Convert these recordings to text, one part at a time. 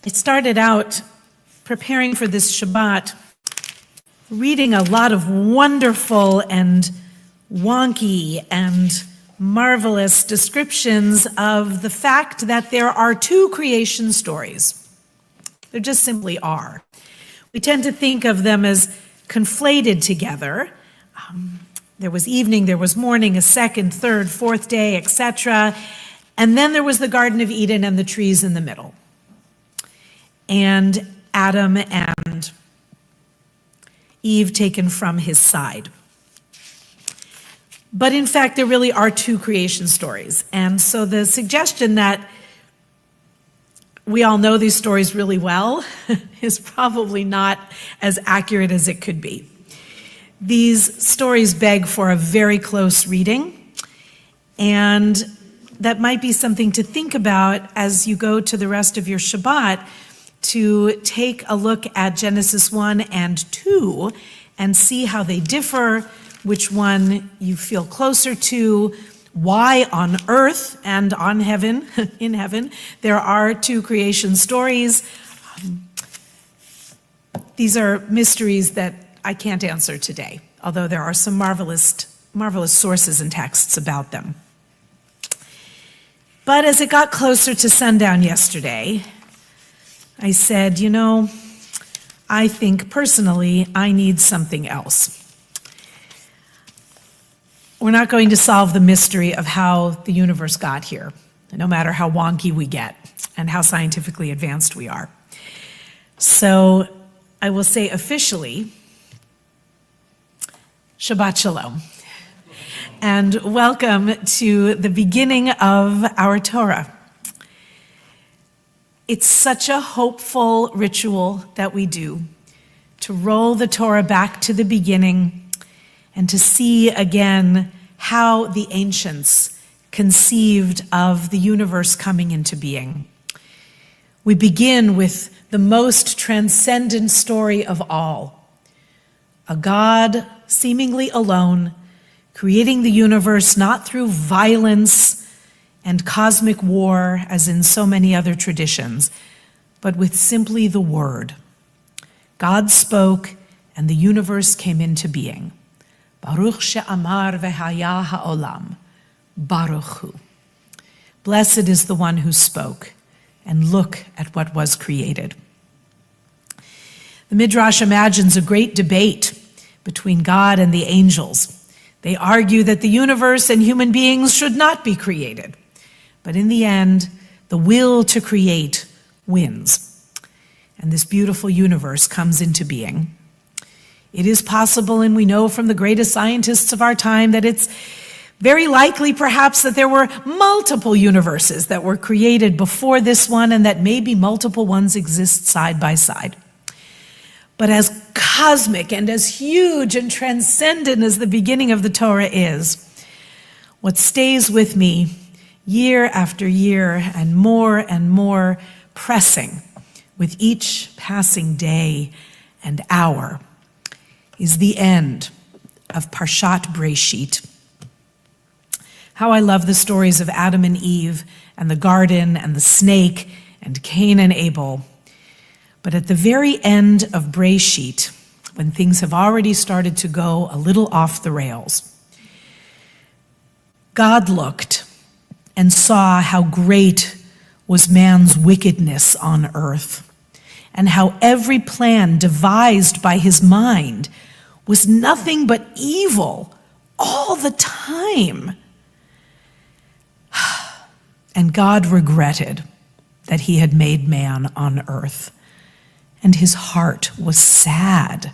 I started out preparing for this Shabbat, reading a lot of wonderful and wonky and marvelous descriptions of the fact that there are two creation stories. There just simply are. We tend to think of them as conflated together. There was evening, there was morning, a second, third, fourth day, etc. And then there was the Garden of Eden and the trees in the middle. And Adam and Eve taken from his side. But in fact, there really are two creation stories. And so the suggestion that we all know these stories really well is probably not as accurate as it could be. These stories beg for a very close reading, and that might be something to think about as you go to the rest of your Shabbat, to take a look at Genesis 1 and 2 and see how they differ, which one you feel closer to, why on earth and on heaven, in heaven, there are two creation stories. These are mysteries that I can't answer today, although there are some marvelous sources and texts about them. But as it got closer to sundown yesterday, I said, I think personally I need something else. We're not going to solve the mystery of how the universe got here, no matter how wonky we get and how scientifically advanced we are. So I will say officially, Shabbat Shalom, and welcome to the beginning of our Torah. It's such a hopeful ritual that we do, to roll the Torah back to the beginning and to see again how the ancients conceived of the universe coming into being. We begin with the most transcendent story of all, a God seemingly alone, creating the universe not through violence and cosmic war, as in so many other traditions, but with simply the word. God spoke, and the universe came into being. Baruch she'amar v'haya ha'olam. Baruch hu. Blessed is the one who spoke, and look at what was created. The Midrash imagines a great debate between God and the angels. They argue that the universe and human beings should not be created. But in the end, the will to create wins. And this beautiful universe comes into being. It is possible, and we know from the greatest scientists of our time, that it's very likely perhaps that there were multiple universes that were created before this one, and that maybe multiple ones exist side by side. But as cosmic and as huge and transcendent as the beginning of the Torah is, what stays with me year after year and more pressing with each passing day and hour is the end of Parashat Bereshit. How I love the stories of Adam and Eve and the garden and the snake and Cain and Abel. But at the very end of Bereshit, when things have already started to go a little off the rails, God looked and saw how great was man's wickedness on earth, and how every plan devised by his mind was nothing but evil all the time. And God regretted that he had made man on earth, and his heart was sad.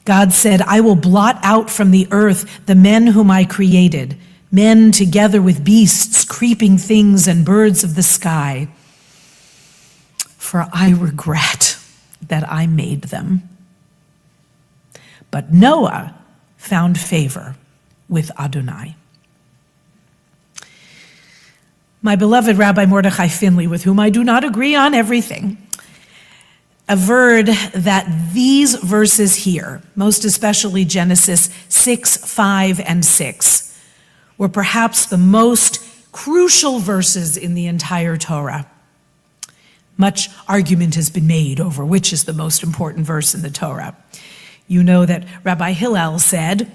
God said, I will blot out from the earth the men whom I created, men together with beasts, creeping things, and birds of the sky. For I regret that I made them. But Noah found favor with Adonai. My beloved Rabbi Mordechai Finley, with whom I do not agree on everything, averred that these verses here, most especially Genesis 6, 5, and 6, were perhaps the most crucial verses in the entire Torah. Much argument has been made over which is the most important verse in the Torah. You know that Rabbi Hillel said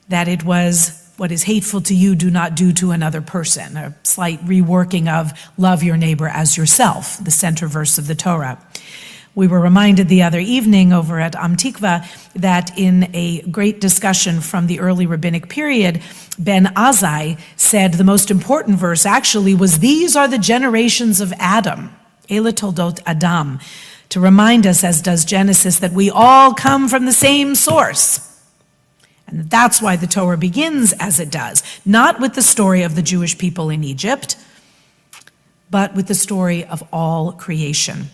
that it was, what is hateful to you, do not do to another person, a slight reworking of love your neighbor as yourself, the center verse of the Torah. We were reminded the other evening over at Am Tikva that in a great discussion from the early rabbinic period, Ben Azai said the most important verse actually was, these are the generations of Adam, Ele Toldot Adam, to remind us, as does Genesis, that we all come from the same source. And that's why the Torah begins as it does, not with the story of the Jewish people in Egypt, but with the story of all creation,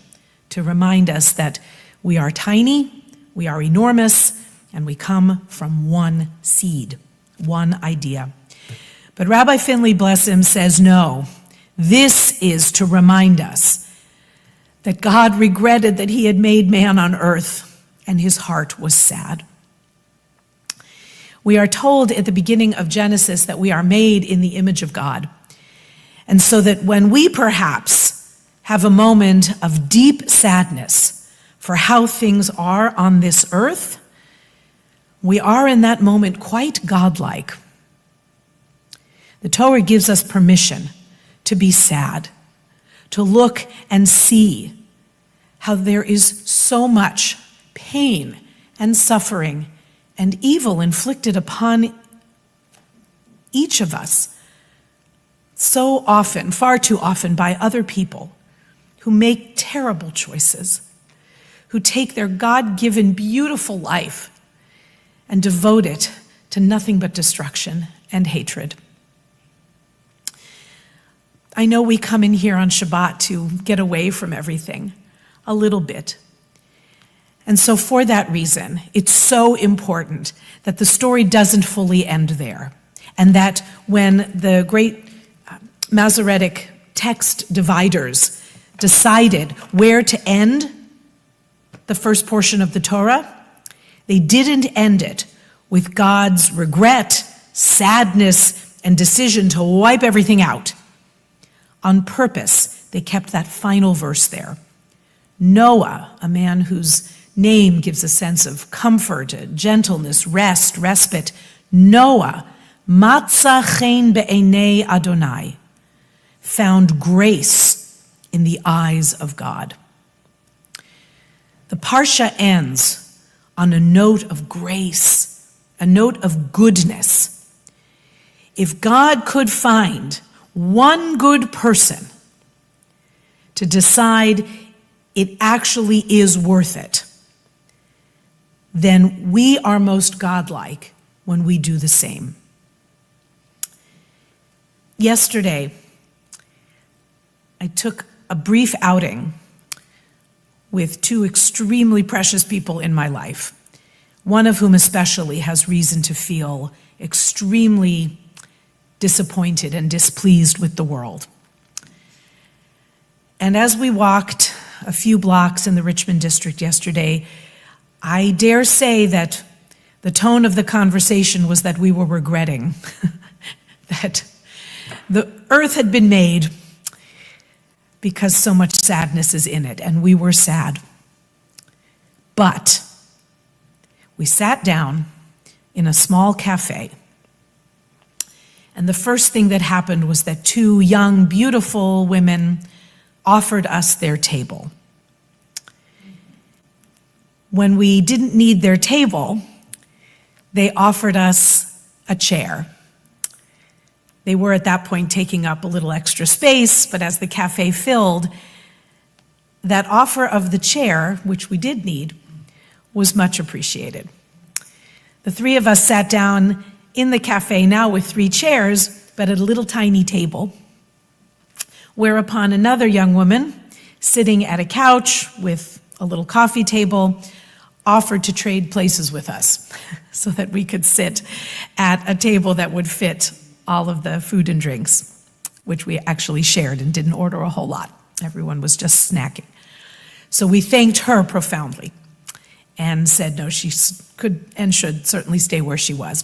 to remind us that we are tiny, we are enormous, and we come from one seed, one idea. But Rabbi Finley, bless him, says no. This is to remind us that God regretted that he had made man on earth, and his heart was sad. We are told at the beginning of Genesis that we are made in the image of God. And so that when we perhaps have a moment of deep sadness for how things are on this earth, we are in that moment quite godlike. The Torah gives us permission to be sad, to look and see how there is so much pain and suffering and evil inflicted upon each of us so often, far too often, by other people who make terrible choices, who take their God-given beautiful life and devote it to nothing but destruction and hatred. I know we come in here on Shabbat to get away from everything a little bit. And so for that reason, it's so important that the story doesn't fully end there, and that when the great Masoretic text dividers decided where to end the first portion of the Torah, they didn't end it with God's regret, sadness, and decision to wipe everything out. On purpose, they kept that final verse there. Noah, a man whose name gives a sense of comfort, gentleness, rest, respite. Noah, Matza chen be'enei Adonai, found grace in the eyes of God. The Parsha ends on a note of grace, a note of goodness. If God could find one good person to decide it actually is worth it, then we are most godlike when we do the same. Yesterday, I took a brief outing with two extremely precious people in my life, one of whom especially has reason to feel extremely disappointed and displeased with the world. And as we walked a few blocks in the Richmond district yesterday, I dare say that the tone of the conversation was that we were regretting that the earth had been made because so much sadness is in it, and we were sad. But we sat down in a small cafe, and the first thing that happened was that two young, beautiful women offered us their table. When we didn't need their table, they offered us a chair. They were at that point taking up a little extra space, but as the cafe filled, that offer of the chair, which we did need, was much appreciated. The three of us sat down in the cafe now with 3 chairs, but at a little tiny table, whereupon another young woman, sitting at a couch with a little coffee table, offered to trade places with us so that we could sit at a table that would fit all of the food and drinks, which we actually shared and didn't order a whole lot. Everyone was just snacking. So we thanked her profoundly and said no, she could and should certainly stay where she was.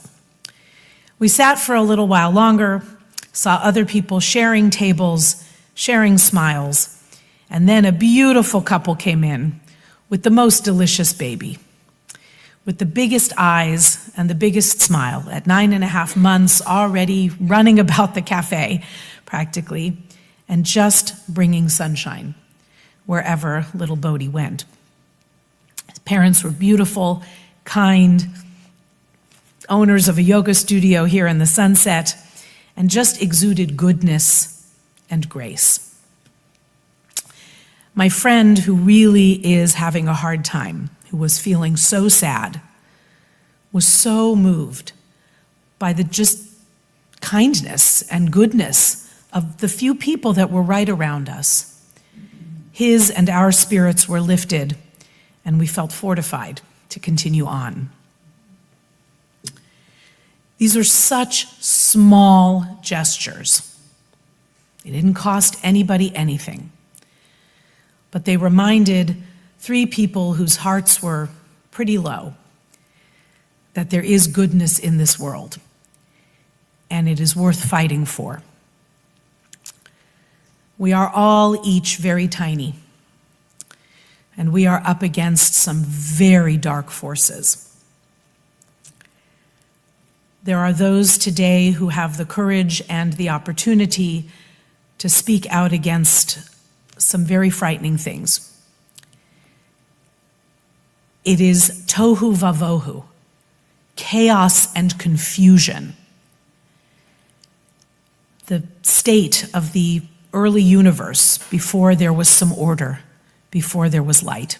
We sat for a little while longer, saw other people sharing tables, sharing smiles, And then a beautiful couple came in with the most delicious baby, with the biggest eyes and the biggest smile, at 9.5 months, already running about the cafe, practically, and just bringing sunshine wherever little Bodhi went. His parents were beautiful, kind, owners of a yoga studio here in the Sunset, and just exuded goodness and grace. My friend, who really is having a hard time, who was feeling so sad, was so moved by the just kindness and goodness of the few people that were right around us. His and our spirits were lifted, and we felt fortified to continue on. These are such small gestures. It didn't cost anybody anything. But they reminded 3 people whose hearts were pretty low that there is goodness in this world, and it is worth fighting for. We are all each very tiny, and we are up against some very dark forces. There are those today who have the courage and the opportunity to speak out against some very frightening things. It is tohu vavohu, chaos and confusion. The state of the early universe before there was some order, before there was light.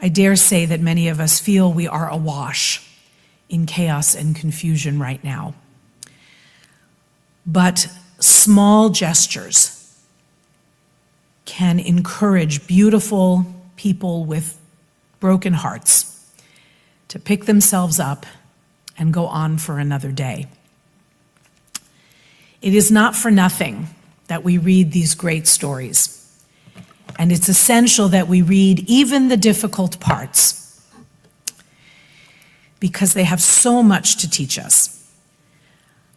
I dare say that many of us feel we are awash in chaos and confusion right now. But small gestures can encourage beautiful people with broken hearts to pick themselves up and go on for another day. It is not for nothing that we read these great stories, and it's essential that we read even the difficult parts, because they have so much to teach us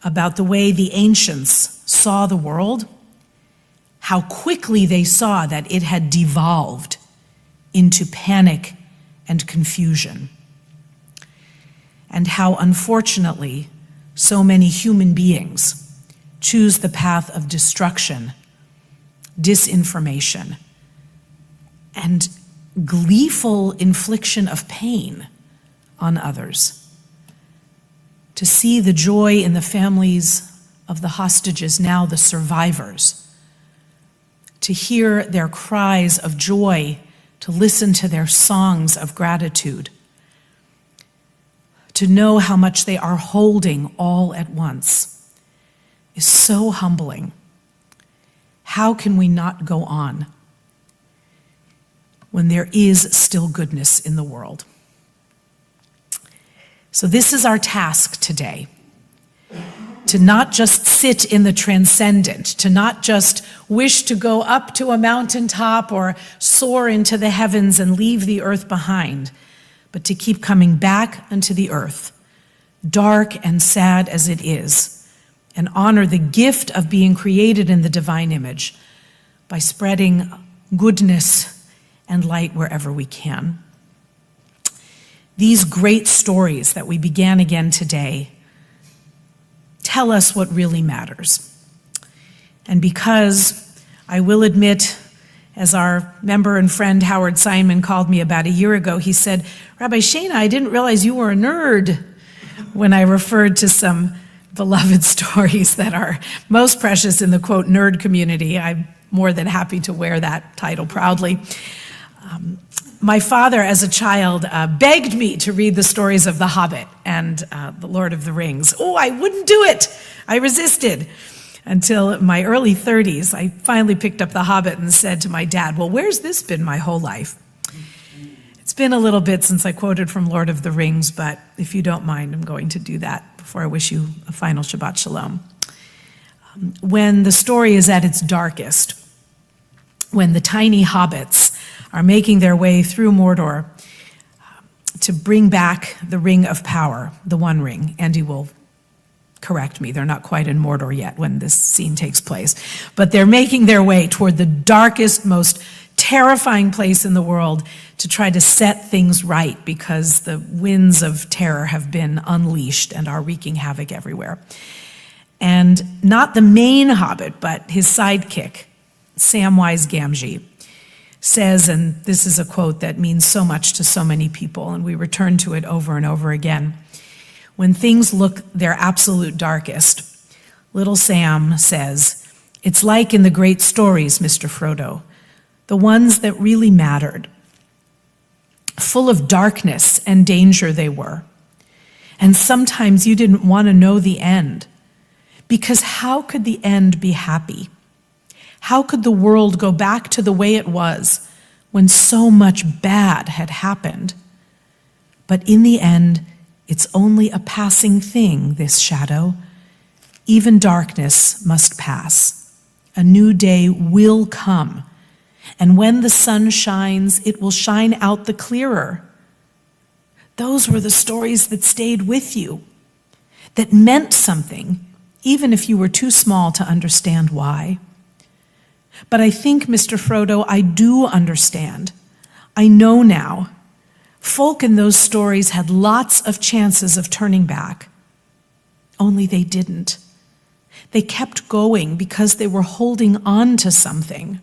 about the way the ancients saw the world, how quickly they saw that it had devolved into panic and confusion, and how unfortunately so many human beings choose the path of destruction, disinformation, and gleeful infliction of pain on others. To see the joy in the families of the hostages, now the survivors, to hear their cries of joy, to listen to their songs of gratitude, to know how much they are holding all at once, is so humbling. How can we not go on when there is still goodness in the world? So this is our task today, to not just sit in the transcendent, to not just wish to go up to a mountaintop or soar into the heavens and leave the earth behind, but to keep coming back unto the earth, dark and sad as it is, and honor the gift of being created in the divine image by spreading goodness and light wherever we can. These great stories that we began again today tell us what really matters. And because I will admit, as our member and friend Howard Simon called me about a year ago, he said, "Rabbi Shana, I didn't realize you were a nerd," when I referred to some beloved stories that are most precious in the, quote, nerd community. I'm more than happy to wear that title proudly. My father, as a child, begged me to read the stories of The Hobbit and The Lord of the Rings. Oh, I wouldn't do it. I resisted. Until my early 30s, I finally picked up The Hobbit and said to my dad, "Well, where's this been my whole life?" It's been a little bit since I quoted from Lord of the Rings, but if you don't mind, I'm going to do that before I wish you a final Shabbat Shalom. When the story is at its darkest, when the tiny hobbits are making their way through Mordor to bring back the Ring of Power, the One Ring, Andy will correct me, they're not quite in Mordor yet when this scene takes place, but they're making their way toward the darkest, most terrifying place in the world to try to set things right because the winds of terror have been unleashed and are wreaking havoc everywhere. And not the main Hobbit, but his sidekick, Samwise Gamgee, says, and this is a quote that means so much to so many people, and we return to it over and over again, when things look their absolute darkest, little Sam says, "It's like in the great stories, Mr. Frodo, the ones that really mattered. Full of darkness and danger they were. And sometimes you didn't want to know the end, because how could the end be happy? How could the world go back to the way it was when so much bad had happened? But in the end, it's only a passing thing, this shadow. Even darkness must pass. A new day will come. And when the sun shines, it will shine out the clearer." Those were the stories that stayed with you, that meant something, even if you were too small to understand why. But I think, Mr. Frodo, I do understand. I know now. Folk in those stories had lots of chances of turning back. Only they didn't. They kept going because they were holding on to something.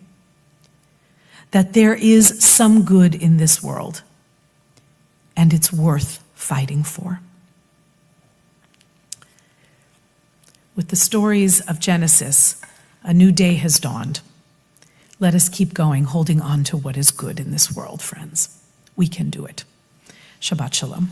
That there is some good in this world, and it's worth fighting for. With the stories of Genesis, a new day has dawned. Let us keep going, holding on to what is good in this world, friends. We can do it. Shabbat Shalom.